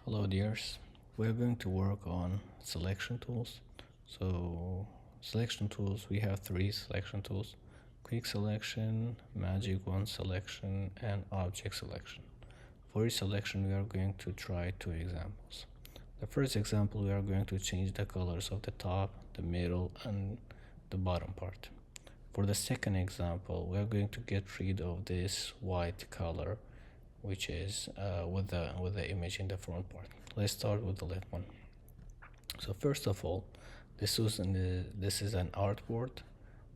Hello dears, we're going to work on selection tools. So selection tools, we have three selection tools: quick selection, magic wand selection, and object selection. For each selection we are going to try two examples. The first example, we are going to change the colors of the top, the middle, and the bottom part. For the second example, we are going to get rid of this white color, which is with the image in the front part. Let's start with the left one. So first of all, this is an artboard.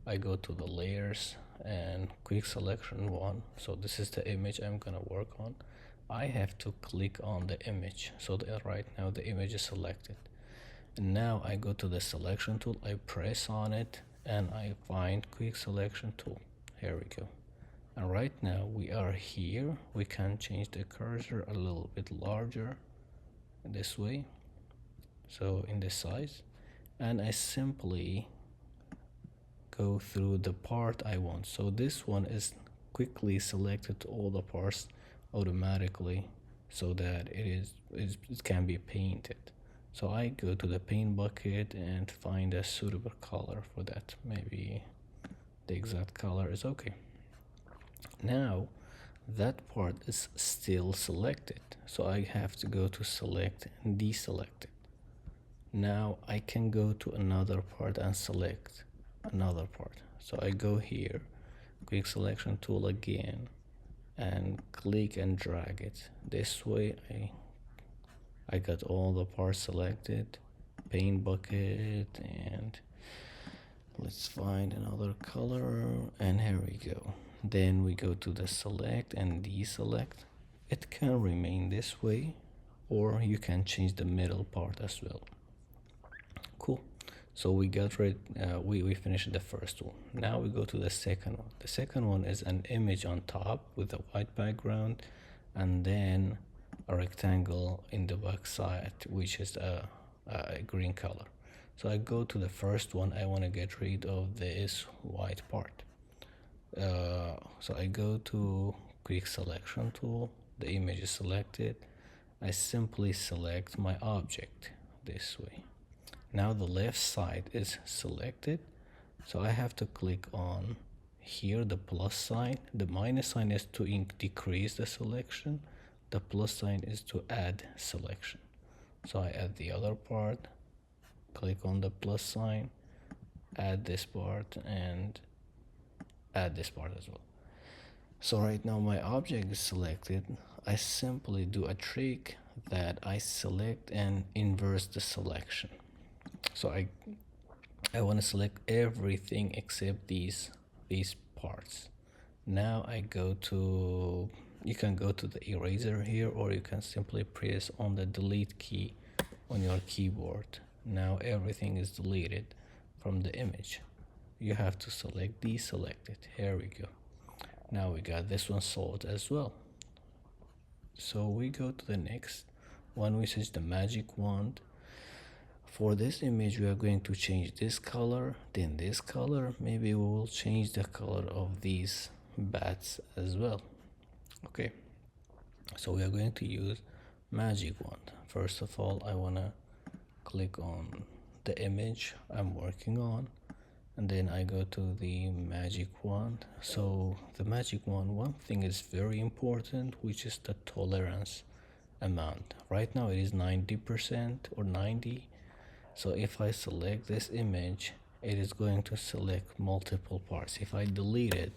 I go to the layers and quick selection one. So this is the image I'm gonna work on. I have to click on the image so that right now the image is selected. And now I go to the selection tool, I press on it, and I find quick selection tool. Here we go. And right now we are here. We can change the cursor a little bit larger this way, so in this size, and I simply go through the part I want. So this one is quickly selected all the parts automatically so that it can be painted. So I go to the paint bucket and find a suitable color for that. Maybe the exact color is okay. Now that part is still selected, so I have to go to select and deselect it. Now I can go to another part and select another part. So I go here, quick selection tool again, and click and drag it. This way I got all the parts selected, paint bucket, and let's find another color, and here we go. Then we go to the select and deselect. It can remain this way, or you can change the middle part as well. Cool. So we got rid, we finished the first one. Now we go to the second one. The second one is an image on top with a white background, and then a rectangle in the back side, which is a green color. So I go to the first one. I want to get rid of this white part. So I go to quick selection tool. The image is selected. I simply select my object this way. Now the left side is selected, so I have to click on here the plus sign. The minus sign is to decrease the selection. The plus sign is to add selection. So I add the other part, click on the plus sign, add this part, and add this part as well. So right now my object is selected. I simply do a trick that I select and inverse the selection. So I want to select everything except these parts. Now I go to, you can go to the eraser here, or you can simply press on the delete key on your keyboard. Now everything is deleted from the image. You have to select, deselect it. Here we go. Now we got this one solved as well. So we go to the next one, which is the magic wand. For this image we are going to change this color, then this color. Maybe we will change the color of these bats as well. Okay, so we are going to use magic wand. First of all, I want to click on the image I'm working on, and then I go to the magic wand. So the magic wand, one thing is very important, which is the tolerance amount. Right now it is 90% or 90. So if I select this image, it is going to select multiple parts. If I delete it,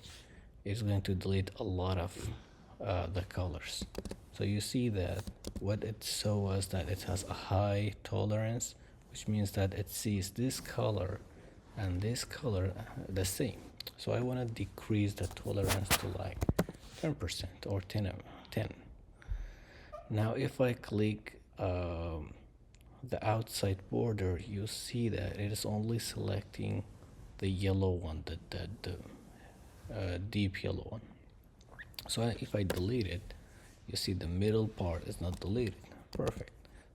it's going to delete a lot of the colors. So you see that what it shows us that it has a high tolerance, which means that it sees this color and this color the same. So I want to decrease the tolerance to like 10% or 10. Now if I click the outside border, you see that it is only selecting the yellow one, the deep yellow one. So if I delete it, you see the middle part is not deleted. Perfect.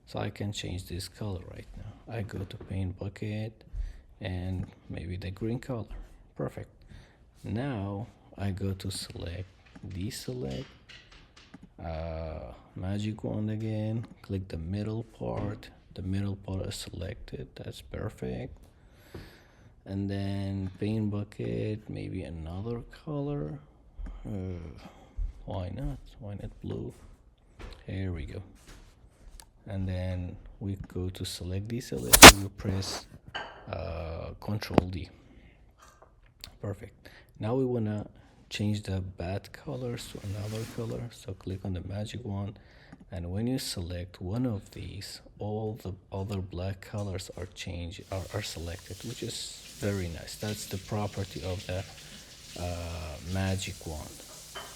So I can change this color right now. I go to paint bucket and maybe the green color. Perfect. Now I go to select, deselect, magic wand again, click the middle part. The middle part is selected, that's perfect. And then paint bucket, maybe another color. Why not blue? Here we go. And then we go to select deselect, we press Control D. Perfect. Now we want to change the bad colors to another color, so click on the magic wand, and when you select one of these, all the other black colors are selected, which is very nice. That's the property of the magic wand.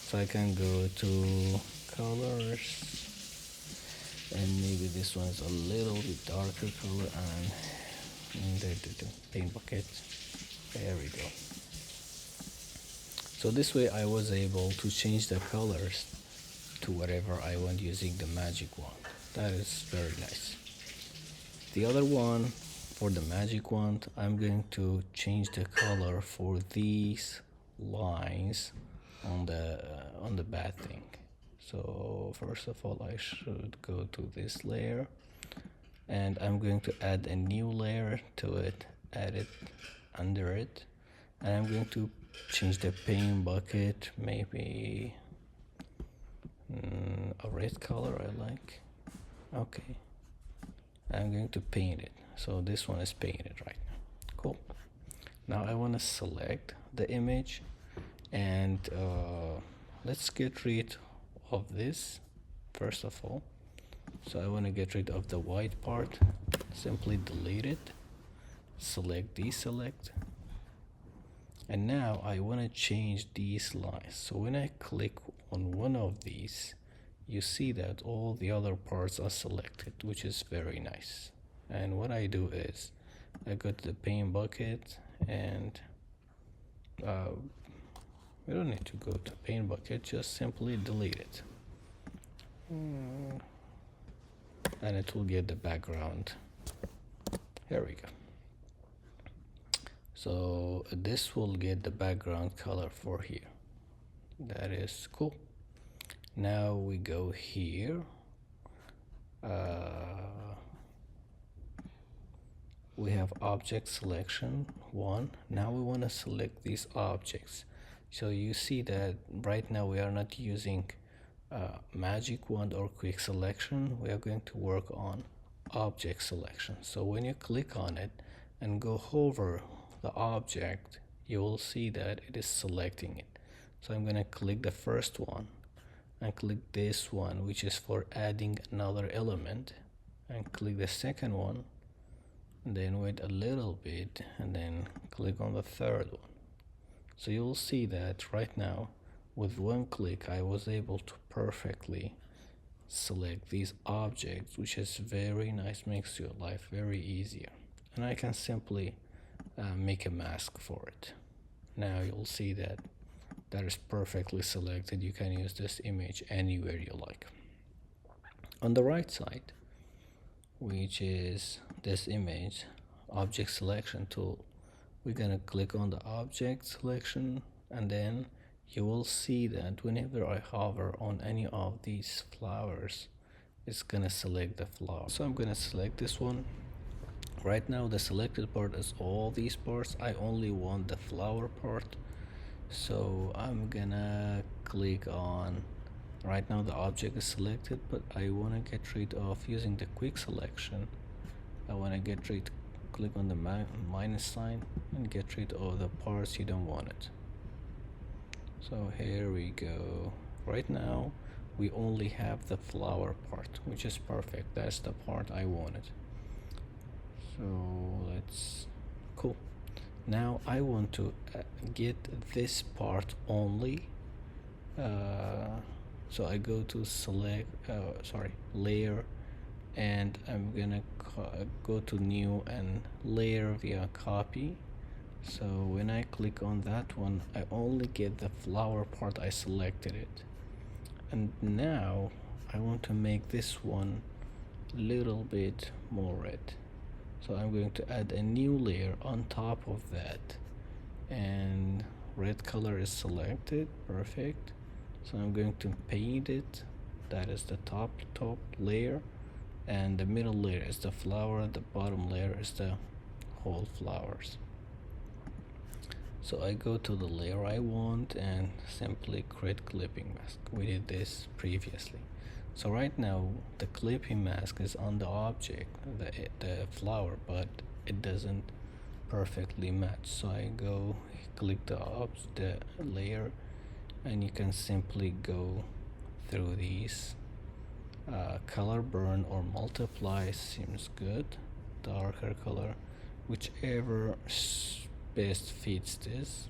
So I can go to colors, and maybe this one is a little bit darker color, and the paint bucket. There we go. So this way I was able to change the colors to whatever I want using the magic wand. That is very nice. The other one, for the magic wand, I'm going to change the color for these lines on the bad thing. So first of all, I should go to this layer, and I'm going to add a new layer to it, add it under it, and I'm going to change the paint bucket, maybe a red color I like. Okay, I'm going to paint it. So this one is painted right now. Cool. Now I want to select the image, and let's get rid of this first of all. So I want to get rid of the white part. Simply delete it, select deselect, and now I want to change these lines. So when I click on one of these, you see that all the other parts are selected, which is very nice. And what I do is I go to the paint bucket, and we don't need to go to paint bucket, just simply delete it. And it will get the background. Here we go. So this will get the background color for here. That is cool. Now we go here. We have object selection 1. Now we want to select these objects. So you see that right now we are not using magic wand or quick selection. We are going to work on object selection. So when you click on it and go over the object, you will see that it is selecting it. So I'm going to click the first one and click this one, which is for adding another element, and click the second one, and then wait a little bit, and then click on the third one. So you'll see that right now with one click I was able to perfectly select these objects, which is very nice, makes your life very easier. And I can simply make a mask for it. Now you'll see that is perfectly selected. You can use this image anywhere you like. On the right side, which is this image, object selection tool, we're gonna click on the object selection, and then you will see that whenever I hover on any of these flowers, it's gonna select the flower. So I'm gonna select this one. Right now the selected part is all these parts. I only want the flower part, so I'm gonna click on, right now the object is selected, but I want to get rid of using the quick selection. I want to click on the minus sign and get rid of the parts you don't want it. So here we go. Right now we only have the flower part, which is perfect. That's the part I wanted. So let's, cool. Now I want to get this part only. So I go to select, layer, and I'm gonna go to new and layer via copy. So when I click on that one, I only get the flower part, I selected it. And now I want to make this one a little bit more red. So I'm going to add a new layer on top of that, and red color is selected, perfect. So I'm going to paint it, that is the top layer, and the middle layer is the flower, the bottom layer is the whole flowers. So I go to the layer I want and simply create clipping mask. We did this previously. So right now the clipping mask is on the object, the flower, but it doesn't perfectly match. So I go click the layer, and you can simply go through these. Color burn or multiply seems good. Darker color, whichever best fits this.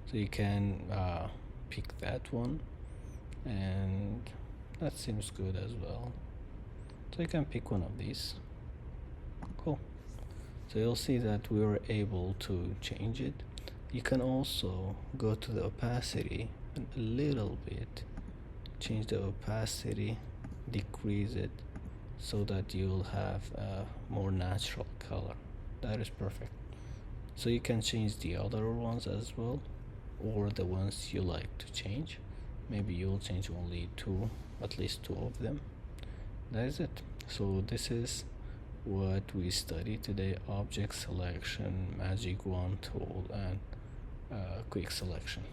So you can pick that one, and that seems good as well. So you can pick one of these. Cool. So you'll see that we were able to change it. You can also go to the opacity and a little bit change the opacity, decrease it, so that you'll have a more natural color. That is perfect. So you can change the other ones as well, or the ones you like to change. Maybe you'll change only two, at least two of them. That is it. So this is what we studied today: object selection, magic wand tool, and quick selection.